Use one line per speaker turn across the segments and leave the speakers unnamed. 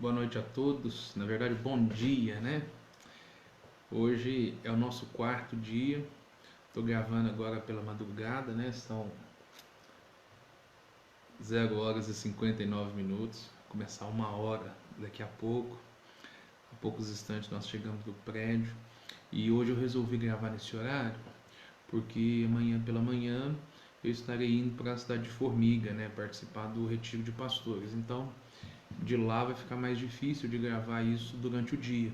Boa noite a todos. Na verdade, bom dia, né? Hoje é o nosso quarto dia. Estou gravando agora pela madrugada, né? São 0 horas e 59 minutos. Vai começar 1 hora daqui a pouco. A poucos instantes nós chegamos do prédio. E hoje eu resolvi gravar nesse horário porque amanhã pela manhã eu estarei indo para a cidade de Formiga, né? Participar do retiro de pastores. Então, de lá vai ficar mais difícil de gravar isso durante o dia.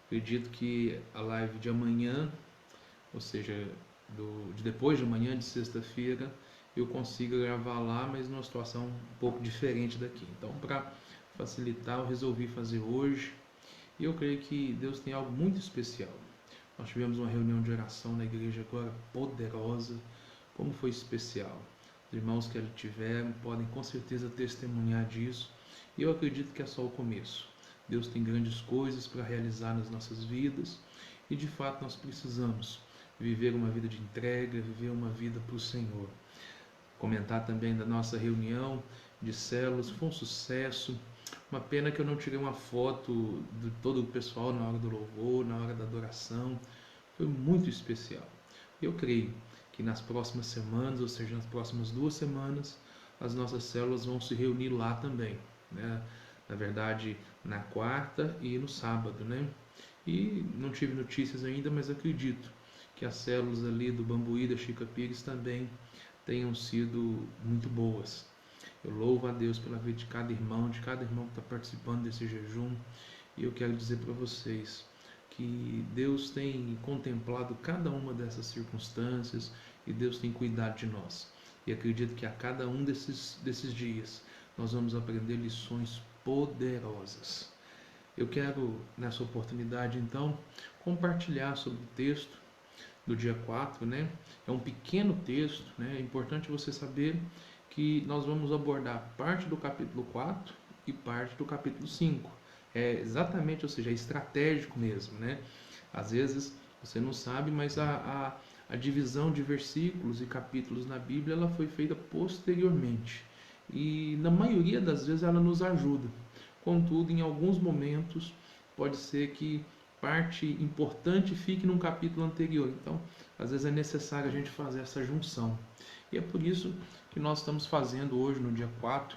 Acredito que a live de amanhã, ou seja, de depois de amanhã, de sexta-feira, eu consiga gravar lá, mas numa situação um pouco diferente daqui. Então, para facilitar, eu resolvi fazer hoje. E eu creio que Deus tem algo muito especial. Nós tivemos uma reunião de oração na igreja agora poderosa. Como foi especial. Os irmãos que ali tiveram podem com certeza testemunhar disso. E eu acredito que é só o começo. Deus tem grandes coisas para realizar nas nossas vidas. E de fato nós precisamos viver uma vida de entrega, viver uma vida para o Senhor. Comentar também da nossa reunião de células, foi um sucesso. Uma pena que eu não tirei uma foto de todo o pessoal na hora do louvor, na hora da adoração. Foi muito especial. Eu creio que nas próximas semanas, ou seja, nas próximas 2 semanas, as nossas células vão se reunir lá também, né? Na verdade, na quarta e no sábado, né? E não tive notícias ainda, mas acredito que as células ali do Bambuí, da Chica Pires também tenham sido muito boas. Eu louvo a Deus pela vida de cada irmão que está participando desse jejum. E eu quero dizer para vocês que Deus tem contemplado cada uma dessas circunstâncias e Deus tem cuidado de nós. E acredito que a cada um desses dias nós vamos aprender lições poderosas. Eu quero, nessa oportunidade, então, compartilhar sobre o texto do dia 4, né? É um pequeno texto, né? É importante você saber que nós vamos abordar parte do capítulo 4 e parte do capítulo 5. É exatamente, ou seja, é estratégico mesmo, né? Às vezes você não sabe, mas a divisão de versículos e capítulos na Bíblia ela foi feita posteriormente. E na maioria das vezes ela nos ajuda. Contudo, em alguns momentos pode ser que parte importante fique num capítulo anterior. Então, às vezes é necessário a gente fazer essa junção. E é por isso que nós estamos fazendo hoje, no dia 4,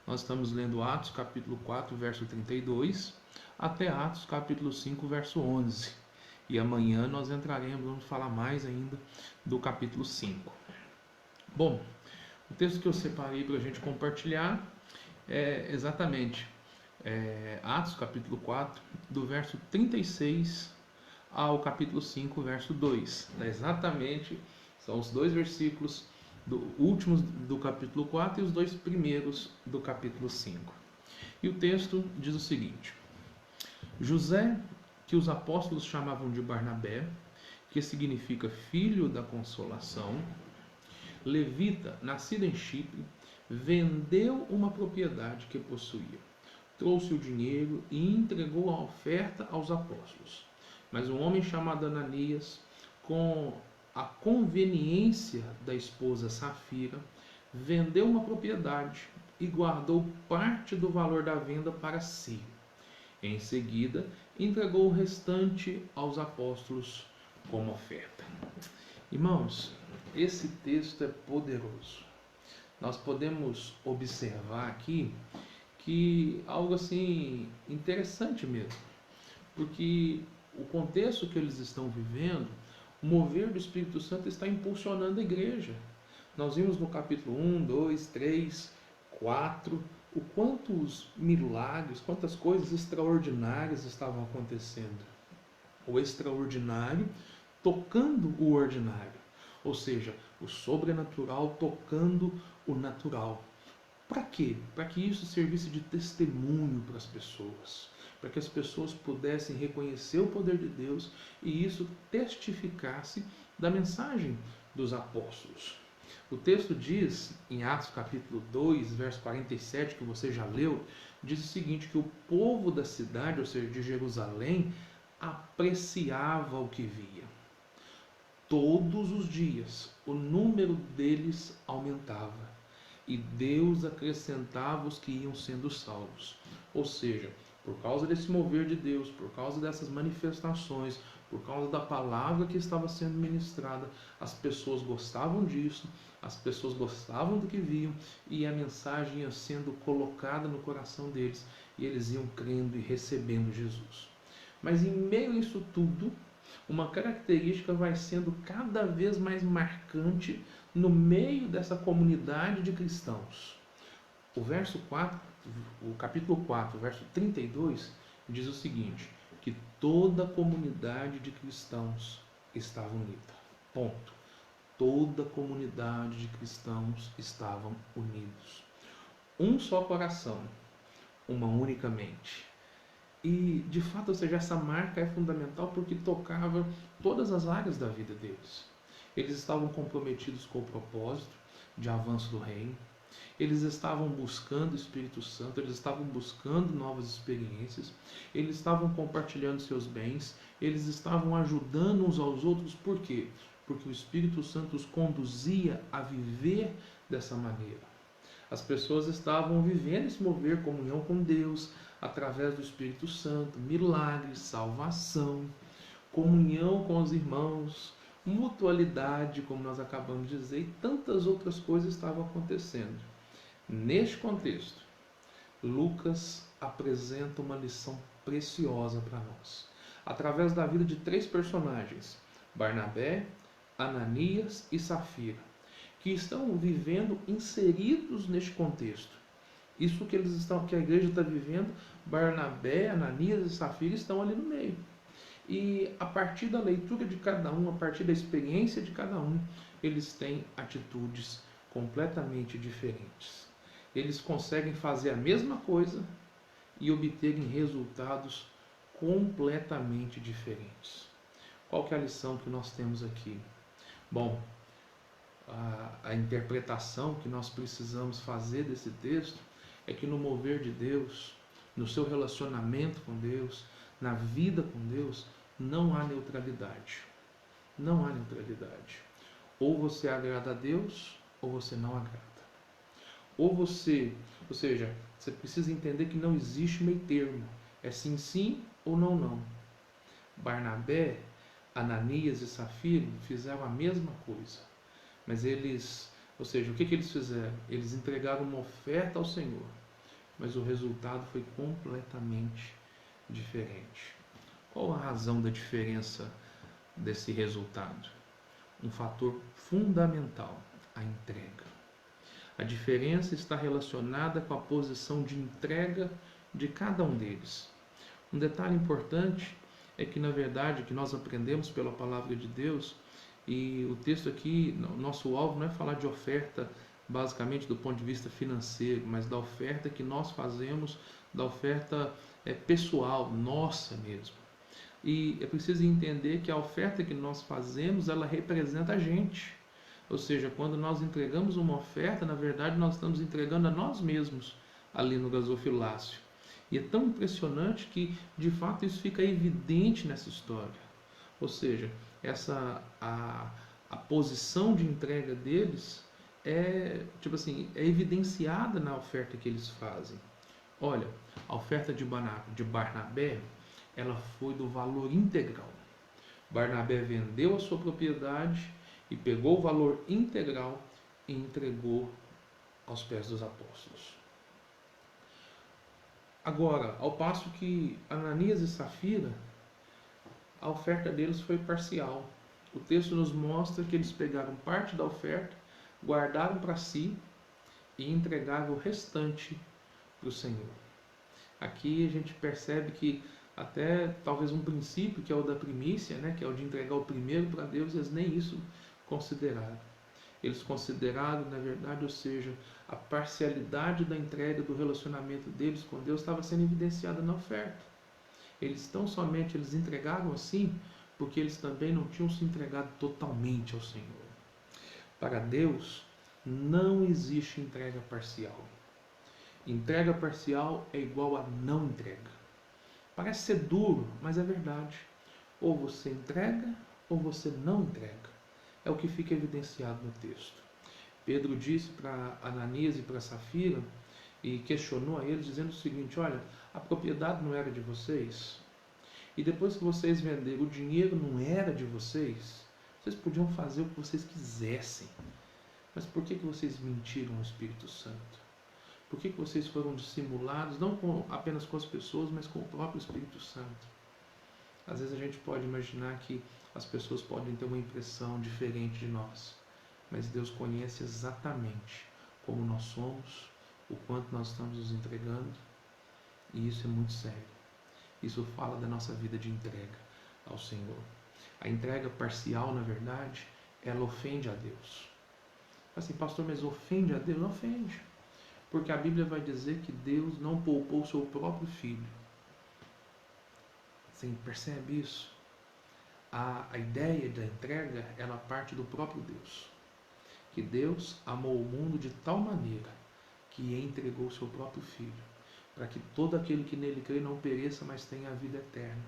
nós estamos lendo Atos capítulo 4, verso 32, até Atos capítulo 5, verso 11. E amanhã nós entraremos, vamos falar mais ainda do capítulo 5. Bom, o texto que eu separei para a gente compartilhar é exatamente Atos capítulo 4, do verso 36 ao capítulo 5, verso 2. Exatamente, são os 2 versículos últimos do capítulo 4 e os 2 primeiros do capítulo 5. E o texto diz o seguinte: José, que os apóstolos chamavam de Barnabé, que significa filho da consolação, levita, nascido em Chipre, vendeu uma propriedade que possuía. Trouxe o dinheiro e entregou a oferta aos apóstolos. Mas um homem chamado Ananias, com a conveniência da esposa Safira, vendeu uma propriedade e guardou parte do valor da venda para si. Em seguida, entregou o restante aos apóstolos como oferta. Irmãos, esse texto é poderoso. Nós podemos observar aqui que algo assim interessante mesmo, porque o contexto que eles estão vivendo, o mover do Espírito Santo está impulsionando a igreja. Nós vimos no capítulo 1, 2, 3, 4, o quantos milagres, quantas coisas extraordinárias estavam acontecendo. O extraordinário tocando o ordinário, ou seja, o sobrenatural tocando o natural. Para quê? Para que isso servisse de testemunho para as pessoas, para que as pessoas pudessem reconhecer o poder de Deus e isso testificasse da mensagem dos apóstolos. O texto diz, em Atos capítulo 2, verso 47, que você já leu, diz o seguinte, que o povo da cidade, ou seja, de Jerusalém, apreciava o que via. Todos os dias o número deles aumentava e Deus acrescentava os que iam sendo salvos. Ou seja, por causa desse mover de Deus, por causa dessas manifestações, por causa da palavra que estava sendo ministrada, as pessoas gostavam disso, as pessoas gostavam do que viam e a mensagem ia sendo colocada no coração deles e eles iam crendo e recebendo Jesus. Mas em meio a isso tudo, uma característica vai sendo cada vez mais marcante no meio dessa comunidade de cristãos. O verso 4, o capítulo 4, verso 32, diz o seguinte: que toda a comunidade de cristãos estava unida. Ponto. Toda a comunidade de cristãos estavam unidos. Um só coração, uma única mente. E, de fato, ou seja, essa marca é fundamental porque tocava todas as áreas da vida deles. Eles estavam comprometidos com o propósito de avanço do reino. Eles estavam buscando o Espírito Santo, eles estavam buscando novas experiências, eles estavam compartilhando seus bens, eles estavam ajudando uns aos outros. Por quê? Porque o Espírito Santo os conduzia a viver dessa maneira. As pessoas estavam vivendo esse mover, comunhão com Deus, através do Espírito Santo, milagres, salvação, comunhão com os irmãos, mutualidade, como nós acabamos de dizer, e tantas outras coisas estavam acontecendo. Neste contexto, Lucas apresenta uma lição preciosa para nós, através da vida de 3 personagens, Barnabé, Ananias e Safira, que estão vivendo inseridos neste contexto. Isso que a igreja está vivendo, Barnabé, Ananias e Safira estão ali no meio. E a partir da leitura de cada um, a partir da experiência de cada um, eles têm atitudes completamente diferentes. Eles conseguem fazer a mesma coisa e obterem resultados completamente diferentes. Qual que é a lição que nós temos aqui? Bom, a interpretação que nós precisamos fazer desse texto é que no mover de Deus, no seu relacionamento com Deus, na vida com Deus, não há neutralidade. Não há neutralidade. Ou você agrada a Deus, ou você não agrada. Ou seja, você precisa entender que não existe meio termo. É sim, sim ou não, não. Barnabé, Ananias e Safira fizeram a mesma coisa. Mas o que eles fizeram? Eles entregaram uma oferta ao Senhor. Mas o resultado foi completamente diferente. Qual a razão da diferença desse resultado? Um fator fundamental, a entrega. A diferença está relacionada com a posição de entrega de cada um deles. Um detalhe importante é que, na verdade, que nós aprendemos pela palavra de Deus, e o texto aqui, nosso alvo não é falar de oferta basicamente do ponto de vista financeiro, mas da oferta que nós fazemos, da oferta pessoal, nossa mesmo. E é preciso entender que a oferta que nós fazemos, ela representa a gente. Ou seja, quando nós entregamos uma oferta, na verdade nós estamos entregando a nós mesmos ali no gasofilácio. E é tão impressionante que, de fato, isso fica evidente nessa história. Ou seja, a posição de entrega deles é evidenciada na oferta que eles fazem. Olha, a oferta de Barnabé, ela foi do valor integral. Barnabé vendeu a sua propriedade e pegou o valor integral e entregou aos pés dos apóstolos. Agora, ao passo que Ananias e Safira, a oferta deles foi parcial. O texto nos mostra que eles pegaram parte da oferta, guardaram para si e entregaram o restante para o Senhor. Aqui a gente percebe que até talvez um princípio, que é o da primícia, que é o de entregar o primeiro para Deus, eles nem isso consideraram. Eles consideraram, na verdade, ou seja, a parcialidade da entrega do relacionamento deles com Deus estava sendo evidenciada na oferta. Eles entregaram assim, porque eles também não tinham se entregado totalmente ao Senhor. Para Deus, não existe entrega parcial. Entrega parcial é igual a não entrega. Parece ser duro, mas é verdade. Ou você entrega, ou você não entrega. É o que fica evidenciado no texto. Pedro disse para Ananias e para Safira e questionou a eles dizendo o seguinte: olha, a propriedade não era de vocês? E depois que vocês venderam, o dinheiro não era de vocês? Vocês podiam fazer o que vocês quisessem. Mas por que vocês mentiram ao Espírito Santo? Por que vocês foram dissimulados, não apenas com as pessoas, mas com o próprio Espírito Santo? Às vezes a gente pode imaginar que as pessoas podem ter uma impressão diferente de nós, mas Deus conhece exatamente como nós somos, o quanto nós estamos nos entregando, e isso é muito sério. Isso fala da nossa vida de entrega ao Senhor. A entrega parcial, na verdade, ela ofende a Deus. Assim, pastor, mas ofende a Deus? Não ofende. Porque a Bíblia vai dizer que Deus não poupou o seu próprio Filho. Você percebe isso? A ideia da entrega, ela parte do próprio Deus. Que Deus amou o mundo de tal maneira que entregou o seu próprio Filho, para que todo aquele que nele crê não pereça, mas tenha a vida eterna.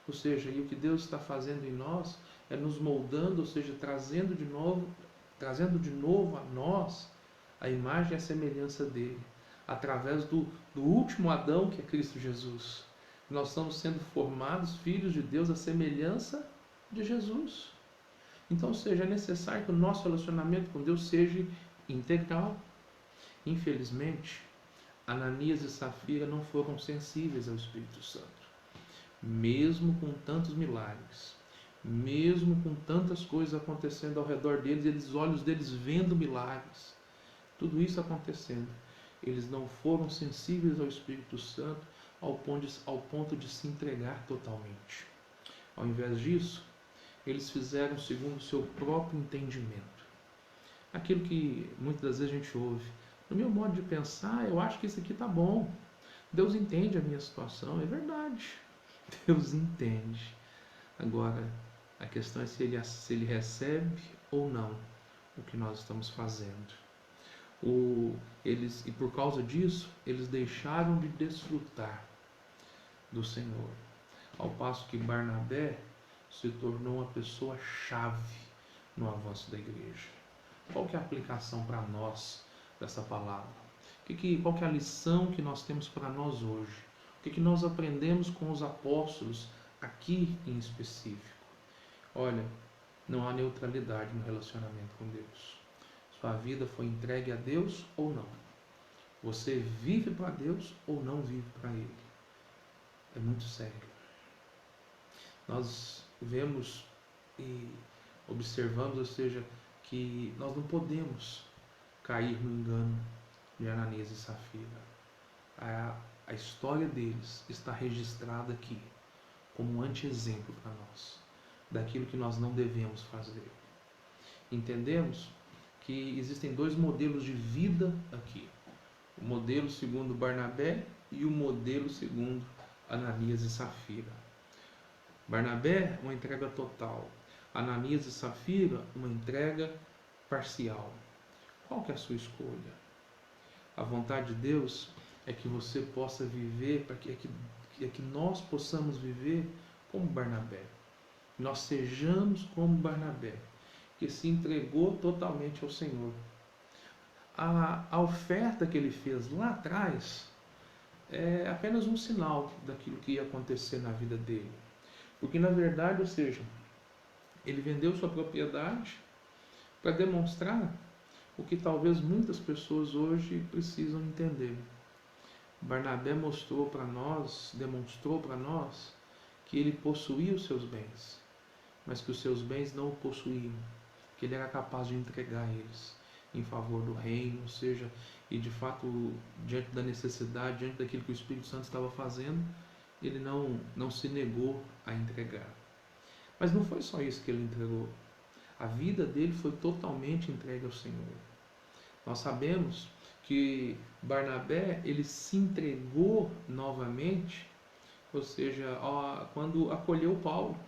Ou seja, e o que Deus está fazendo em nós é nos moldando, ou seja, trazendo de novo a nós a imagem e a semelhança dele, através do último Adão, que é Cristo Jesus. Nós estamos sendo formados filhos de Deus à semelhança de Jesus. Então, ou seja, é necessário que o nosso relacionamento com Deus seja integral. Infelizmente, Ananias e Safira não foram sensíveis ao Espírito Santo. Mesmo com tantos milagres, mesmo com tantas coisas acontecendo ao redor deles, os olhos deles vendo milagres, tudo isso acontecendo, eles não foram sensíveis ao Espírito Santo ao ponto de se entregar totalmente. Ao invés disso, eles fizeram segundo o seu próprio entendimento. Aquilo que muitas das vezes a gente ouve: no meu modo de pensar, eu acho que isso aqui está bom. Deus entende a minha situação. É verdade. Deus entende. Agora, a questão é se ele recebe ou não o que nós estamos fazendo. E por causa disso, eles deixaram de desfrutar do Senhor. Ao passo que Barnabé se tornou uma pessoa-chave no avanço da igreja. Qual que é a aplicação para nós dessa palavra? Qual que é a lição que nós temos para nós hoje? O que nós aprendemos com os apóstolos aqui em específico? Olha, não há neutralidade no relacionamento com Deus. Sua vida foi entregue a Deus ou não? Você vive para Deus ou não vive para Ele? É muito sério. Nós vemos e observamos, ou seja, que nós não podemos cair no engano de Ananias e Safira. A história deles está registrada aqui como um anti-exemplo para nós, daquilo que nós não devemos fazer. Entendemos que existem dois modelos de vida aqui: o modelo segundo Barnabé e o modelo segundo Ananias e Safira. Barnabé, uma entrega total. Ananias e Safira, uma entrega parcial. Qual que é a sua escolha? A vontade de Deus é que você possa viver, para que nós possamos viver como Barnabé. Nós sejamos como Barnabé, que se entregou totalmente ao Senhor. A oferta que ele fez lá atrás é apenas um sinal daquilo que ia acontecer na vida dele. Porque na verdade, ou seja, ele vendeu sua propriedade para demonstrar o que talvez muitas pessoas hoje precisam entender. Barnabé demonstrou para nós que ele possuía os seus bens, mas que os seus bens não o possuíam, que ele era capaz de entregar eles em favor do reino, ou seja, e de fato, diante da necessidade, diante daquilo que o Espírito Santo estava fazendo, ele não se negou a entregar. Mas não foi só isso que ele entregou. A vida dele foi totalmente entregue ao Senhor. Nós sabemos que Barnabé, ele se entregou novamente, ou seja, quando acolheu Paulo.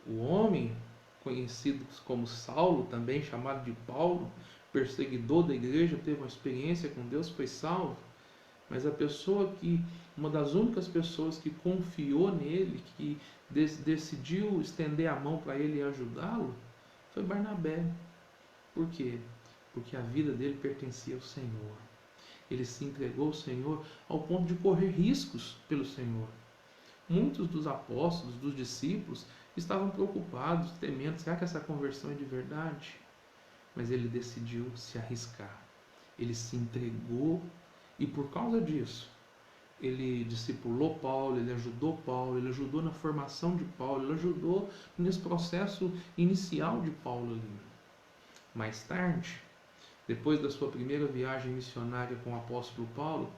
O homem conhecido como Saulo, também chamado de Paulo, perseguidor da igreja, teve uma experiência com Deus, foi salvo. Mas uma das únicas pessoas que confiou nele, que decidiu estender a mão para ele e ajudá-lo, foi Barnabé. Por quê? Porque a vida dele pertencia ao Senhor. Ele se entregou ao Senhor ao ponto de correr riscos pelo Senhor. Muitos dos apóstolos, dos discípulos, estavam preocupados, temendo, será que essa conversão é de verdade? Mas ele decidiu se arriscar. Ele se entregou e por causa disso, ele discipulou Paulo, ele ajudou na formação de Paulo, ele ajudou nesse processo inicial de Paulo ali. Mais tarde, depois da sua primeira viagem missionária com o apóstolo Paulo,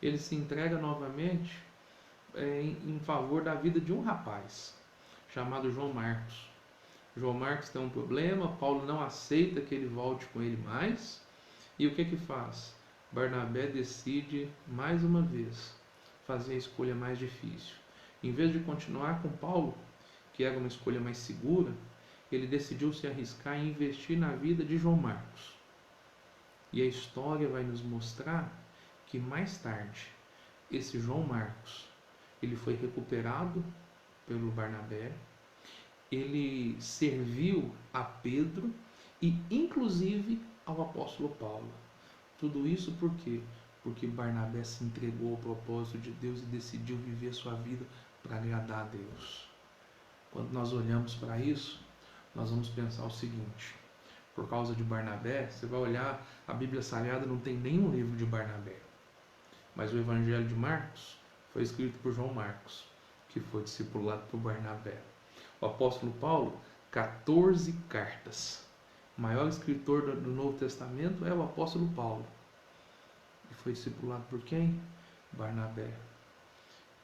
ele se entrega novamente em favor da vida de um rapaz chamado João Marcos. João Marcos tem um problema, Paulo não aceita que ele volte com ele mais, e o que faz? Barnabé decide mais uma vez fazer a escolha mais difícil. Em vez de continuar com Paulo, que era uma escolha mais segura, ele decidiu se arriscar e investir na vida de João Marcos. E a história vai nos mostrar que mais tarde, esse João Marcos, ele foi recuperado pelo Barnabé, ele serviu a Pedro e inclusive ao apóstolo Paulo. Tudo isso por quê? Porque Barnabé se entregou ao propósito de Deus e decidiu viver sua vida para agradar a Deus. Quando nós olhamos para isso, nós vamos pensar o seguinte: por causa de Barnabé, você vai olhar, a Bíblia Sagrada não tem nenhum livro de Barnabé, mas o Evangelho de Marcos foi escrito por João Marcos, que foi discipulado por Barnabé. O apóstolo Paulo, 14 cartas. O maior escritor do Novo Testamento é o apóstolo Paulo. E foi discipulado por quem? Barnabé.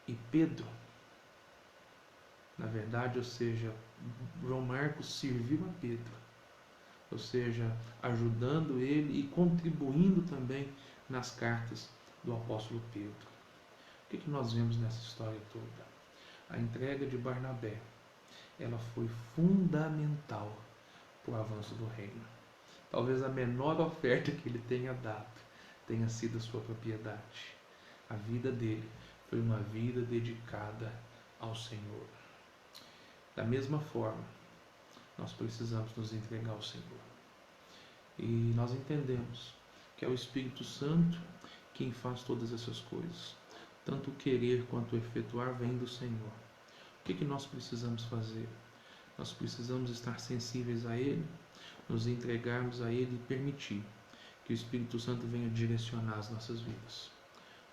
E Pedro, na verdade, ou seja, João Marcos serviu a Pedro, ou seja, ajudando ele e contribuindo também nas cartas do apóstolo Pedro. O que nós vemos nessa história toda? A entrega de Barnabé, ela foi fundamental para o avanço do reino. Talvez a menor oferta que ele tenha dado tenha sido a sua propriedade. A vida dele foi uma vida dedicada ao Senhor. Da mesma forma, nós precisamos nos entregar ao Senhor. E nós entendemos que é o Espírito Santo quem faz todas essas coisas. Tanto o querer quanto o efetuar vem do Senhor. O que nós precisamos fazer? Nós precisamos estar sensíveis a Ele, nos entregarmos a Ele e permitir que o Espírito Santo venha direcionar as nossas vidas.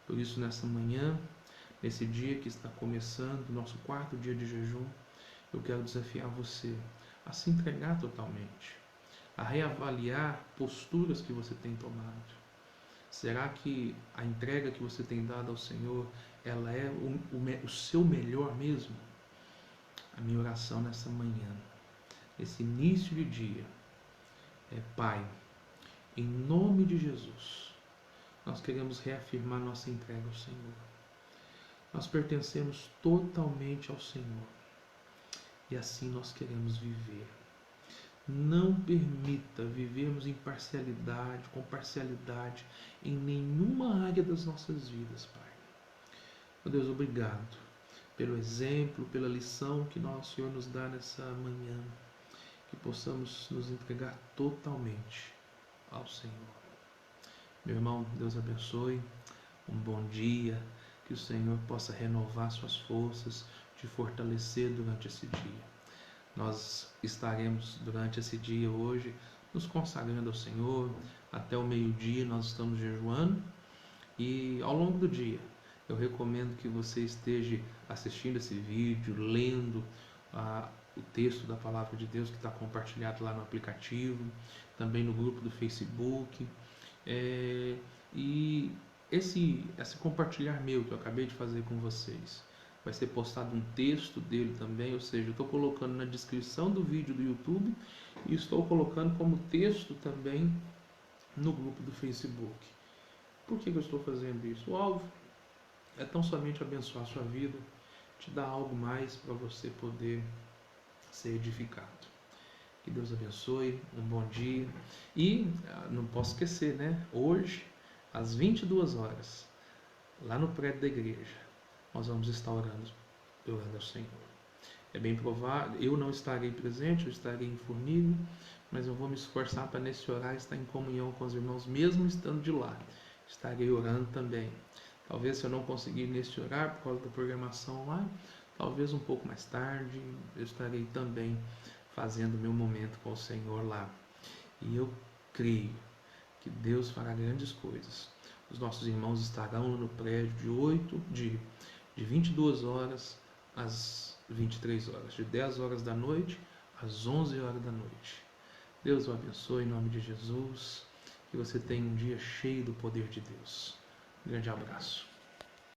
Por isso, nessa manhã, nesse dia que está começando, nosso 4º dia de jejum, eu quero desafiar você a se entregar totalmente, a reavaliar posturas que você tem tomado. Será que a entrega que você tem dado ao Senhor, ela é o seu melhor mesmo? A minha oração nessa manhã, nesse início de dia, é: Pai, em nome de Jesus, nós queremos reafirmar nossa entrega ao Senhor. Nós pertencemos totalmente ao Senhor e assim nós queremos viver. Não permita vivermos em parcialidade, com parcialidade em nenhuma área das nossas vidas, Pai. Meu Deus, obrigado pelo exemplo, pela lição que o Senhor nos dá nessa manhã, que possamos nos entregar totalmente ao Senhor. Meu irmão, Deus abençoe, um bom dia, que o Senhor possa renovar suas forças, te fortalecer durante esse dia. Nós estaremos durante esse dia hoje nos consagrando ao Senhor, até o meio-dia nós estamos jejuando, e ao longo do dia eu recomendo que você esteja assistindo esse vídeo, lendo o texto da Palavra de Deus que está compartilhado lá no aplicativo, também no grupo do Facebook. E esse compartilhar meu que eu acabei de fazer com vocês, vai ser postado um texto dele também, ou seja, eu estou colocando na descrição do vídeo do YouTube e estou colocando como texto também no grupo do Facebook. Por que eu estou fazendo isso? O alvo é tão somente abençoar a sua vida, te dar algo mais para você poder ser edificado. Que Deus abençoe, um bom dia. E não posso esquecer, né? Hoje, às 22 horas, lá no prédio da igreja, nós vamos estar orando ao Senhor. É bem provável, eu não estarei presente, eu estarei em Fornilho, mas eu vou me esforçar para nesse horário estar em comunhão com os irmãos, mesmo estando de lá. estarei orando também. Talvez se eu não conseguir neste horário por causa da programação lá, talvez um pouco mais tarde eu estarei também fazendo meu momento com o Senhor lá. E eu creio que Deus fará grandes coisas. Os nossos irmãos estarão no prédio de 22 horas às 23 horas, de 10 horas da noite às 11 horas da noite. Deus o abençoe em nome de Jesus, que você tenha um dia cheio do poder de Deus. Um grande abraço.